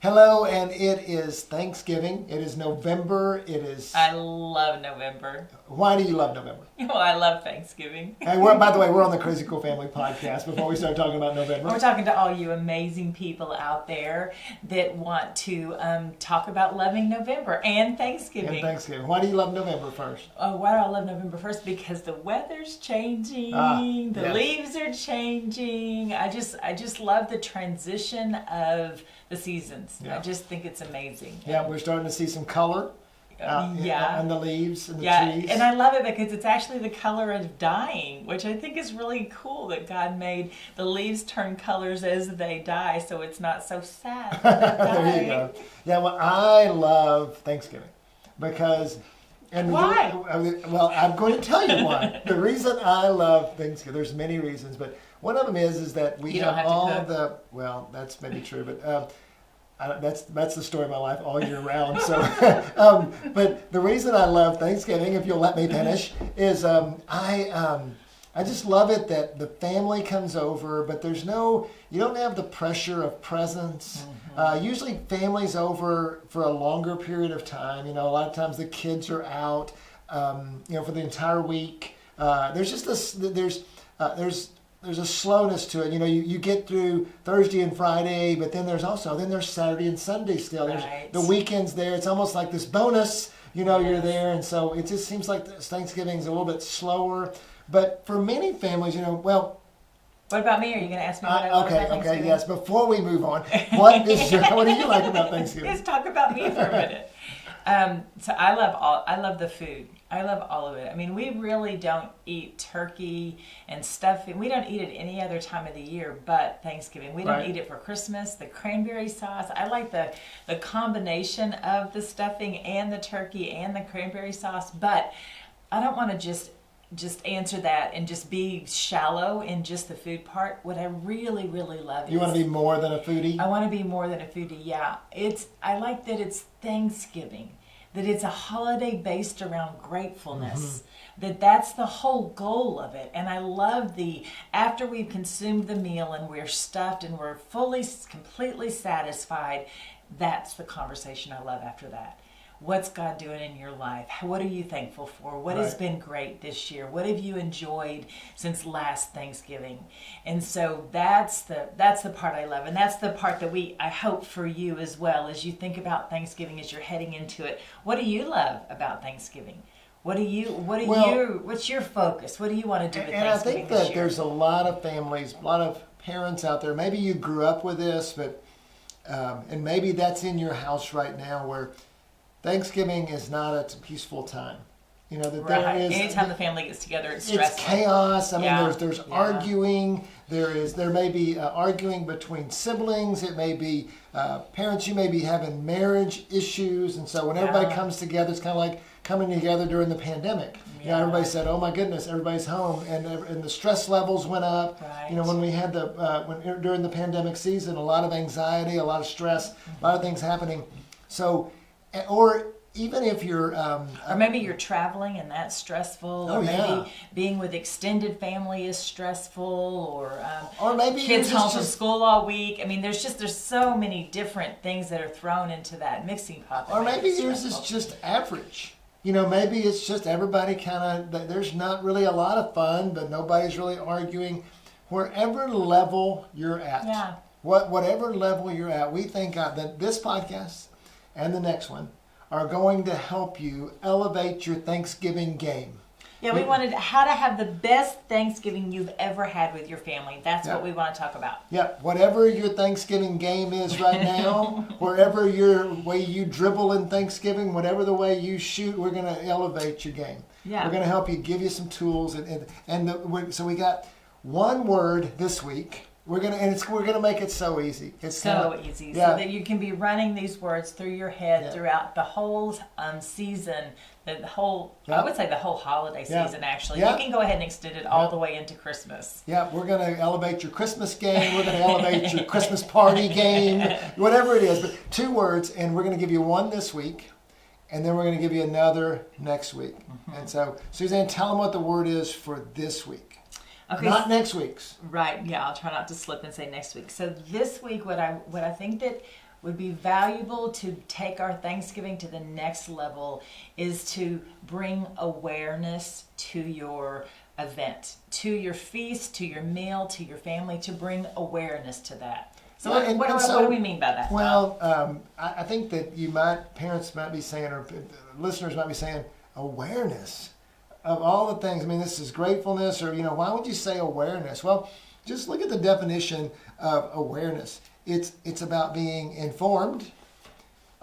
Hello, and it is Thanksgiving. It is November. It is. I love November. Why do you love November? Well, I love Thanksgiving. Hey, by the way, we're on the Crazy Cool Family podcast before we start talking about November. We're talking to all you amazing people out there that want to talk about loving November and Thanksgiving. And Thanksgiving. Why do you love November first? Oh, why do I love November 1st? Because the weather's changing, the leaves are changing. I just love the transition of the seasons. Yeah. I just think it's amazing. Yeah, we're starting to see some color. And the leaves and the trees. And I love it because it's actually the color of dying, which I think is really cool that God made the leaves turn colors as they die, so it's not so sad. There you go. Yeah, well, I love Thanksgiving because. And why? Well, I'm going to tell you why. The reason I love Thanksgiving, there's many reasons, but one of them is that we have all of the. Well, that's maybe true, but. That's the story of my life all year round. So, but the reason I love Thanksgiving, if you'll let me finish, is I just love it that the family comes over, but you don't have the pressure of presents. Mm-hmm. Usually, families over for a longer period of time. A lot of times the kids are out, for the entire week. There's just this. There's a slowness to it. You get through Thursday and Friday, but then there's Saturday and Sunday still. There's the weekends there. It's almost like this bonus, you're there. And so it just seems like Thanksgiving's a little bit slower. But for many families, What about me? Are you going to ask me what I love about Thanksgiving? Okay, yes. Before we move on, what do you like about Thanksgiving? Let's talk about me for a minute. So I love the food. I love all of it. I mean, we really don't eat turkey and stuffing. We don't eat it any other time of the year but Thanksgiving. We don't eat it for Christmas. The cranberry sauce. I like the combination of the stuffing and the turkey and the cranberry sauce, but I don't want to just answer that and just be shallow in just the food part. What I really, really love is... You want to be more than a foodie? I want to be more than a foodie, yeah. I like that it's Thanksgiving, that it's a holiday based around gratefulness, that's the whole goal of it. And I love after we've consumed the meal and we're stuffed and we're completely satisfied, that's the conversation I love after that. What's God doing in your life? What are you thankful for? What has been great this year? What have you enjoyed since last Thanksgiving? And so that's the part I love, and that's the part that I hope for you as well as you think about Thanksgiving as you're heading into it. What do you love about Thanksgiving? What's your focus? What do you want to do with Thanksgiving? And I think that there's a lot of families, a lot of parents out there. Maybe you grew up with this, but and maybe that's in your house right now where Thanksgiving is not a peaceful time. Anytime the family gets together, it's stressful. It's chaos. I mean, there's arguing. There may be arguing between siblings. It may be parents. You may be having marriage issues, and so when everybody comes together, it's kind of like coming together during the pandemic. Yeah. Everybody said, "Oh my goodness, everybody's home," and the stress levels went up. Right. When we had during the pandemic season, a lot of anxiety, a lot of stress, a lot of things happening. So, or even if you're... or maybe you're traveling and that's stressful. Or maybe being with extended family is stressful. Or maybe kids home from school all week. I mean, there's so many different things that are thrown into that mixing pot. Or maybe yours is just average. Maybe it's just everybody there's not really a lot of fun, but nobody's really arguing. Wherever level you're at, whatever level you're at, we think that this podcast and the next one are going to help you elevate your Thanksgiving game. Yeah, we wanted how to have the best Thanksgiving you've ever had with your family. That's what we want to talk about. Yeah, whatever your Thanksgiving game is right now, wherever your way you dribble in Thanksgiving, whatever the way you shoot, we're going to elevate your game. Yeah. We're going to help you, give you some tools, so we got one word this week. We're gonna make it so easy. It's so easy, so that you can be running these words through your head throughout the whole season, I would say the whole holiday season. Actually, you can go ahead and extend it all the way into Christmas. Yeah, we're gonna elevate your Christmas game. We're gonna elevate your Christmas party game, whatever it is. But 2 words, and we're gonna give you one this week, and then we're gonna give you another next week. And so, Suzanne, tell them what the word is for this week. Okay. Not next week's. Right. Yeah, I'll try not to slip and say next week. So this week, what I think that would be valuable to take our Thanksgiving to the next level is to bring awareness to your event, to your feast, to your meal, to your family, to bring awareness to that. So, what do we mean by that? Well, I think that parents might be saying, or listeners might be saying, awareness of all the things. I mean, this is gratefulness, or, why would you say awareness? Well, just look at the definition of awareness. It's about being informed,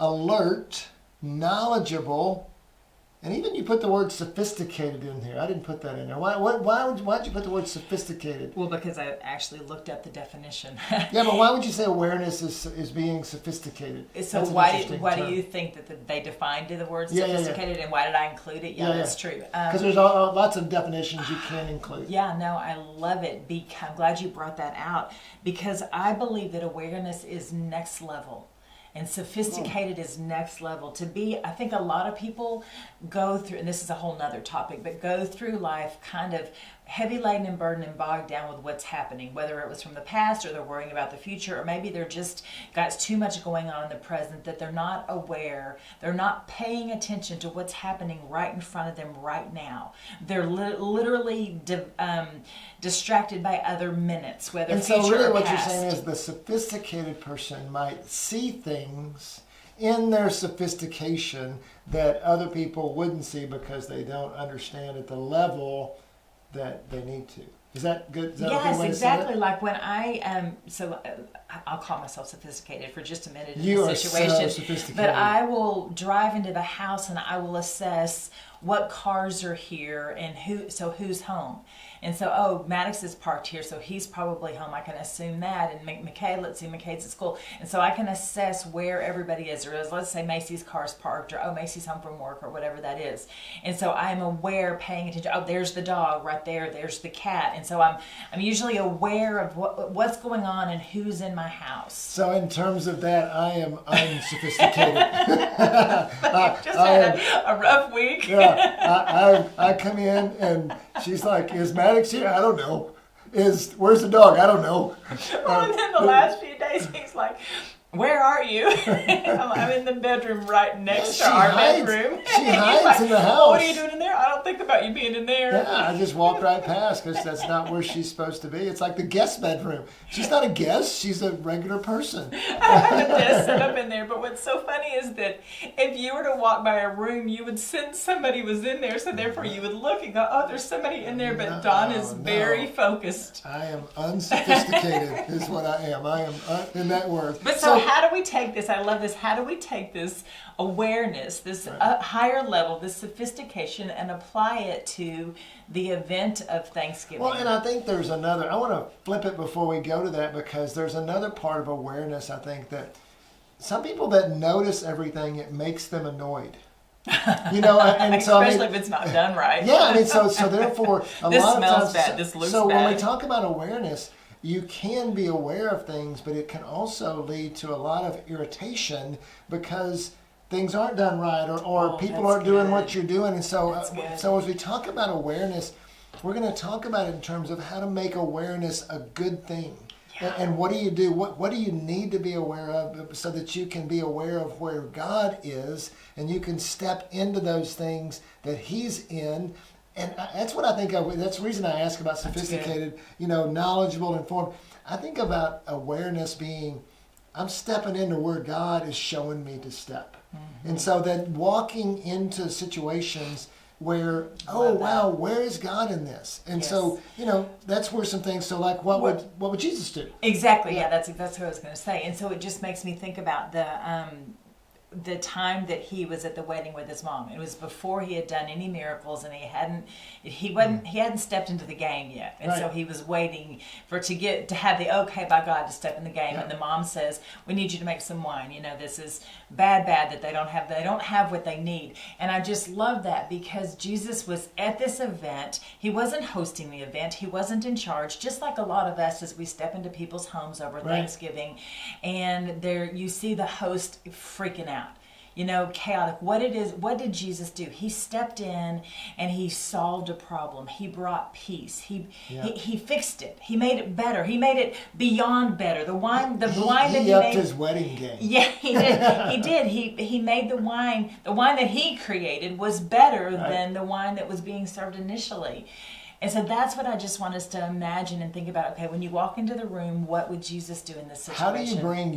alert, knowledgeable, and even you put the word sophisticated in here. I didn't put that in there. Why'd you put the word sophisticated? Well, because I actually looked up the definition. Yeah, but why would you say awareness is being sophisticated? So why do you think that they defined the word sophisticated, and why did I include it? Yeah, that's true. Because there's lots of definitions you can include. Yeah, no, I love it. I'm glad you brought that out, because I believe that awareness is next level. And sophisticated is next level. I think a lot of people go through, and this is a whole nother topic, but go through life kind of heavy laden and burdened and bogged down with what's happening, whether it was from the past or they're worrying about the future, or maybe they're just got too much going on in the present that they're not aware. They're not paying attention to what's happening right in front of them right now. They're literally distracted by other minutes, whether and future so really or what past. you're saying is the sophisticated person might see things in their sophistication that other people wouldn't see because they don't understand at the level that they need to. Is that good? Is that yes, a good way exactly. to say it? Like when I'll call myself sophisticated for just a minute in You this are situation. so sophisticated. But I will drive into the house and I will assess what cars are here and who's home. And so, Maddox is parked here, so he's probably home. I can assume that. And McKay, let's see, McKay's at school. And so I can assess where everybody is. Or let's say Macy's car's parked, or Macy's home from work, or whatever that is. And so I'm aware, paying attention. There's the dog right there. There's the cat. And so I'm usually aware of what's going on and who's in my house. So in terms of that, I am unsophisticated. Just had a rough week. Yeah, I come in and she's like, "Is Maddox here?" I don't know. Where's the dog? I don't know. Well, and then the last few days he's like, "Where are you?" I'm in the bedroom right next to our bedroom. She hides like, in the house. "Well, what are you doing in there?" "I don't think about you being in there." Yeah, I just walked right past because that's not where she's supposed to be. It's like the guest bedroom. She's not a guest. She's a regular person. I have a desk set up in there. But what's so funny is that if you were to walk by a room, you would sense somebody was in there. So therefore you would look and go, "Oh, there's somebody in there." But Don is very focused. I am unsophisticated is what I am. I am in that word. But so how do we take this? I love this. How do we take this awareness, this higher level, this sophistication, and apply it to the event of Thanksgiving? Well, and I think there's another, I want to flip it before we go to that, because there's another part of awareness, I think, that some people that notice everything, it makes them annoyed. And especially if it's not done right. Yeah, so therefore, this lot smells of times, bad. This looks so bad. when we talk about awareness, you can be aware of things, but it can also lead to a lot of irritation because things aren't done right, or people aren't doing what you're doing. And so as we talk about awareness, we're going to talk about it in terms of how to make awareness a good thing. Yeah. And what do you do? What do you need to be aware of so that you can be aware of where God is and you can step into those things that He's in? And that's what I think of. That's the reason I ask about sophisticated, knowledgeable, informed. I think about awareness being, I'm stepping into where God is showing me to step. Mm-hmm. And so then walking into situations where, wow, where is God in this? And so, that's where some things, so like what would Jesus do? Exactly, yeah, that's what I was going to say. And so it just makes me think about the time that he was at the wedding with his mom. It was before he had done any miracles, and he hadn't stepped into the game yet. And so he was waiting to have the okay by God to step in the game. Yeah. And the mom says, "We need you to make some wine. This is bad that they don't have what they need." And I just love that, because Jesus was at this event. He wasn't hosting the event. He wasn't in charge, just like a lot of us as we step into people's homes over Thanksgiving. And there you see the host freaking out. chaotic. What did Jesus do? He stepped in and he solved a problem. He brought peace. He fixed it. He made it better. He made it beyond better. The wine that he upped made, his wedding game. Yeah, he did. He did. He made the wine that he created was better than the wine that was being served initially. And so that's what I just want us to imagine and think about. Okay, when you walk into the room, what would Jesus do in this situation? How do you bring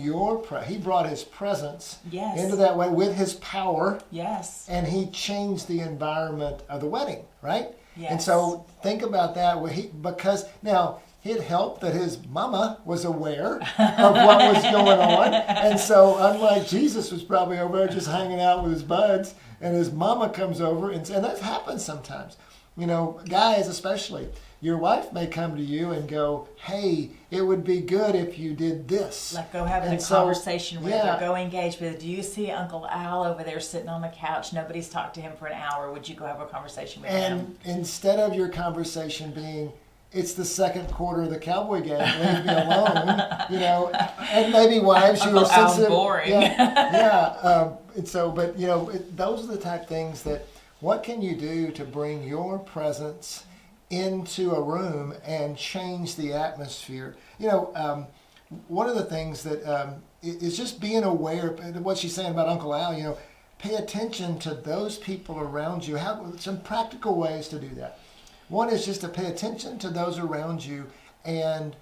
he brought his presence Yes. into that way with his power. Yes. And he changed the environment of the wedding, right? Yes. And so think about that. Because now it helped that his mama was aware of what was going on. And so unlike Jesus was probably over there just hanging out with his buds, and his mama comes over, and that happens sometimes. Guys especially, your wife may come to you and go, hey, it would be good if you did this. Like go having a conversation with her, go engage with her. Do you see Uncle Al over there sitting on the couch? Nobody's talked to him for an hour. Would you go have a conversation with him? And instead of your conversation being, it's the second quarter of the Cowboy game, leave me alone, and maybe wives who are sensitive. Boring. And so, but those are the type of things that, what can you do to bring your presence into a room and change the atmosphere? One of the things that is just being aware of what she's saying about Uncle Al, pay attention to those people around you. Have some practical ways to do that. One is just to pay attention to those around you and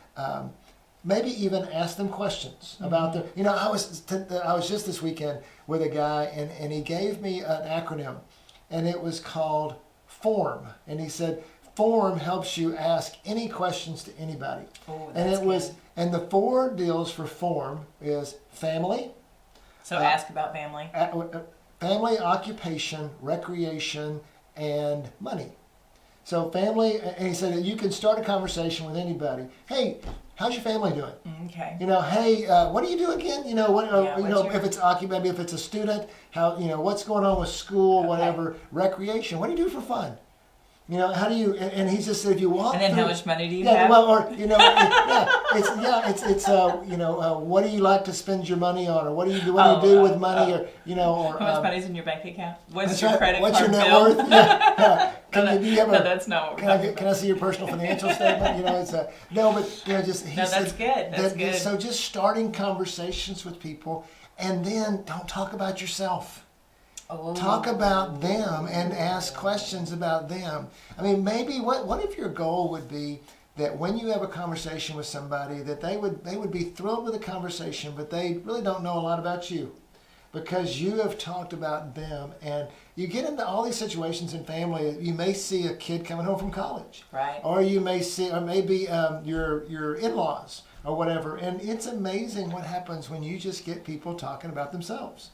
maybe even ask them questions about their, I was just this weekend with a guy and he gave me an acronym. And it was called FORM. And he said, FORM helps you ask any questions to anybody. Oh, and it was, and the 4 deals for FORM is family. So ask about family. Family, occupation, recreation, and money. So family, and he said that you can start a conversation with anybody. Hey, how's your family doing? Okay. Hey, what do you do again? If it's maybe if it's a student, how what's going on with school, whatever, recreation. What do you do for fun? How do you? And he just said, if you walk. And then through, how much money do you have? Well, or what do you like to spend your money on, or what do you do? What do you do with money, or how much money's in your bank account? What's your credit What's card your net bill? worth? Yeah. That's not what we're talking about. Can I see your personal financial statement? Just he said, that's good. That's good. So just starting conversations with people, and then don't talk about yourself. Oh. Talk about them and ask questions about them. I mean, maybe what if your goal would be that when you have a conversation with somebody, that they would be thrilled with the conversation, but they really don't know a lot about you, because you have talked about them. And you get into all these situations in family. You may see a kid coming home from college, right? Or you may see, or maybe your in-laws or whatever. And it's amazing what happens when you just get people talking about themselves.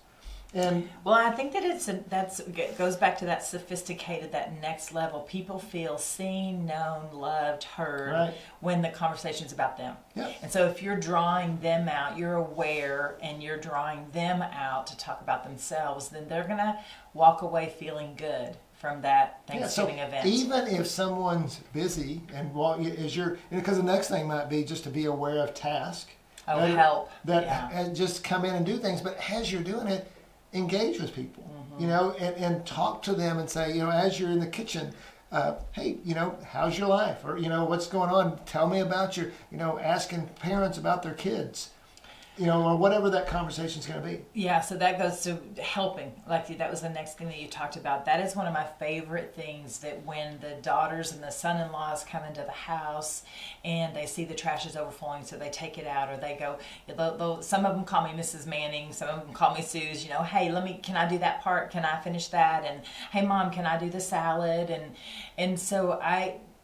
And well, I think that it goes back to that sophisticated, that next level. People feel seen, known, loved, heard, right, when the conversation's about them. Yep. And so if you're drawing them out, you're aware, and you're drawing them out to talk about themselves, then they're going to walk away feeling good from that Thanksgiving event. Even if someone's busy and because the next thing might be just to be aware of task. Help. And just come in and do things. But as you're doing it, engage with people, and talk to them and say, as you're in the kitchen, hey, how's your life? Or, what's going on? Tell me about your, asking parents about their kids, or whatever that conversation's going to be. Yeah, so that goes to helping. Like, that was the next thing that you talked about. That is one of my favorite things, that when the daughters and the son-in-laws come into the house and they see the trash is overflowing, so they take it out, or they go, some of them call me Mrs. Manning, some of them call me Suze, hey, can I do that part? Can I finish that? And hey, Mom, can I do the salad? And so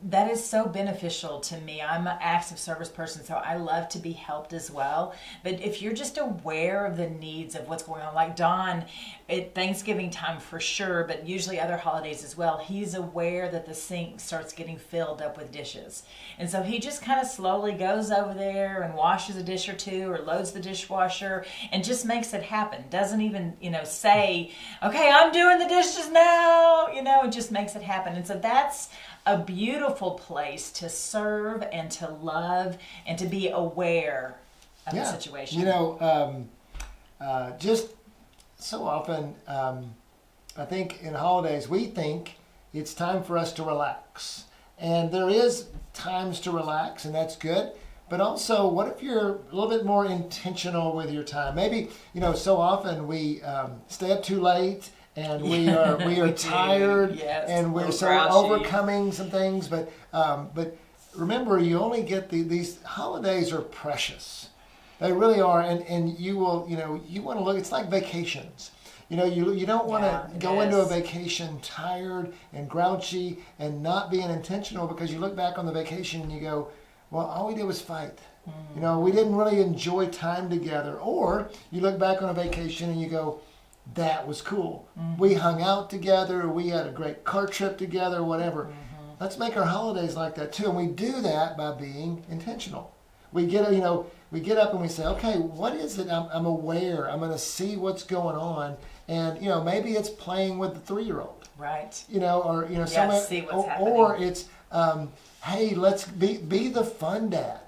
that is so beneficial to me. I'm an acts of service person, so I love to be helped as well. But if you're just aware of the needs of what's going on, like Don, at Thanksgiving time for sure, but usually other holidays as well, he's aware that the sink starts getting filled up with dishes. And so he just kind of slowly goes over there and washes a dish or two, or loads the dishwasher, and just makes it happen. Doesn't even, say, okay, I'm doing the dishes now, it just makes it happen. And so that's a beautiful place to serve and to love and to be aware of the situation. Just so often, I think in holidays, we think it's time for us to relax. And there is times to relax, and that's good. But also, what if you're a little bit more intentional with your time? Maybe, so often we stay up too late, and we are tired, yes, and we're so grouchy. overcoming some things. But remember, you only get these holidays are precious. They really are, and you will, you want to look. It's like vacations. You don't want to go into a vacation tired and grouchy and not being intentional, because you look back on the vacation and you go, well, all we did was fight. We didn't really enjoy time together. Or you look back on a vacation and you go, that was cool. We hung out together. We had a great car trip together, whatever. Let's make our holidays like that too. And we do that by being intentional. We get up and we say, okay, what is it? I'm aware. I'm going to see what's going on. And, maybe it's playing with the 3-year-old. Right. See what's happening. Or it's, hey, let's be the fun dad.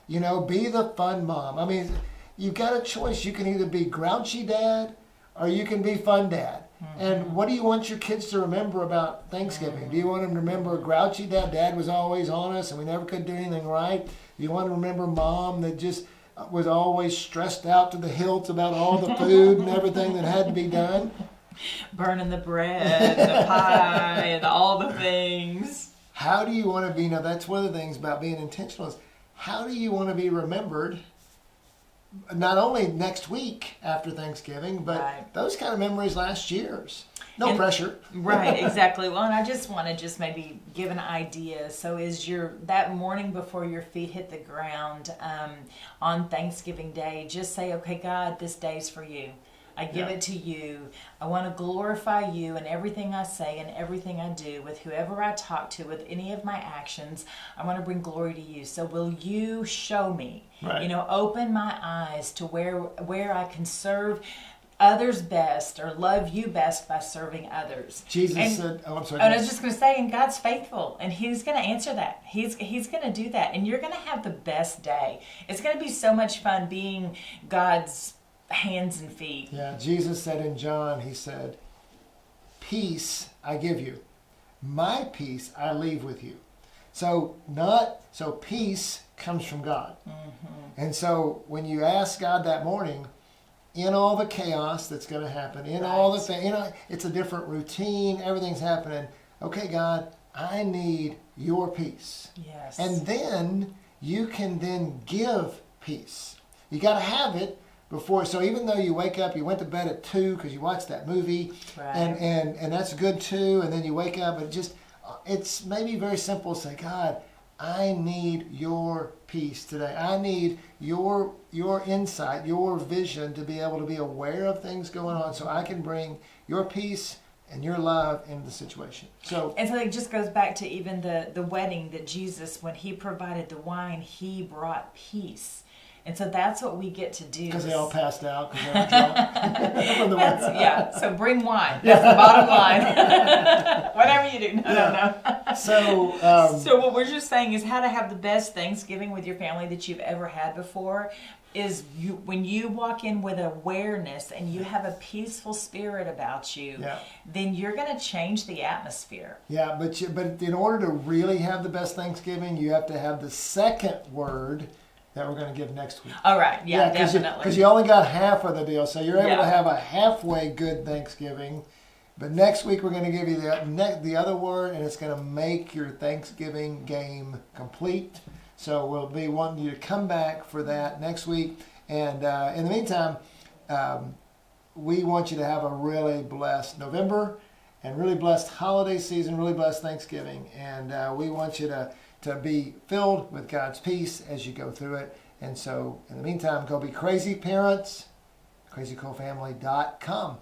Be the fun mom. I mean, you've got a choice. You can either be grouchy dad or you can be fun dad. And what do you want your kids to remember about Thanksgiving? Do you want them to remember grouchy dad? Dad was always on us and we never could do anything right. Do you want to remember mom that just was always stressed out to the hilt about all the food and everything that had to be done? Burning the bread, the pie, and all the things. How do you want to be? Now, that's one of the things about being intentional is, how do you want to be remembered? Not only next week after Thanksgiving, but those kind of memories last year's. No pressure. Right, exactly. Well, and I just want to maybe give an idea. So is that morning before your feet hit the ground on Thanksgiving Day, just say, okay, God, this day's for you. I give it to you. I want to glorify you in everything I say and everything I do, with whoever I talk to, with any of my actions. I want to bring glory to you. So will you show me, open my eyes to where I can serve others best or love you best by serving others. Jesus said, I'm sorry. And I was just going to say, and God's faithful, and He's going to answer that. He's going to do that, and you're going to have the best day. It's going to be so much fun being God's hands and feet. Yeah, Jesus said in John, He said, peace I give you. My peace I leave with you. So peace comes from God. And so when you ask God that morning, in all the chaos that's going to happen, in all the things, it's a different routine, everything's happening. Okay, God, I need your peace. Yes. And then you can then give peace. You got to have it before. So even though you wake up, you went to bed at 2 because you watched that movie, and that's good too, and then you wake up, and it's maybe very simple to say, God, I need your peace today. I need your insight, your vision to be able to be aware of things going on, so I can bring your peace and your love into the situation. So it just goes back to even the wedding that Jesus, when He provided the wine, He brought peace. And so that's what we get to do. Because they all passed out because they were drunk. So bring wine. That's the bottom line. Whatever you do. No. So what we're just saying is how to have the best Thanksgiving with your family that you've ever had before is when you walk in with awareness and you have a peaceful spirit about you, then you're going to change the atmosphere. Yeah, but in order to really have the best Thanksgiving, you have to have the second word that we're going to give next week. All right, definitely. Because you only got half of the deal, so you're able to have a halfway good Thanksgiving. But next week we're going to give you the other word, and it's going to make your Thanksgiving game complete. So we'll be wanting you to come back for that next week. And in the meantime, we want you to have a really blessed November and really blessed holiday season, really blessed Thanksgiving. And we want you to be filled with God's peace as you go through it. And so, in the meantime, go be crazy parents, crazycoolfamily.com.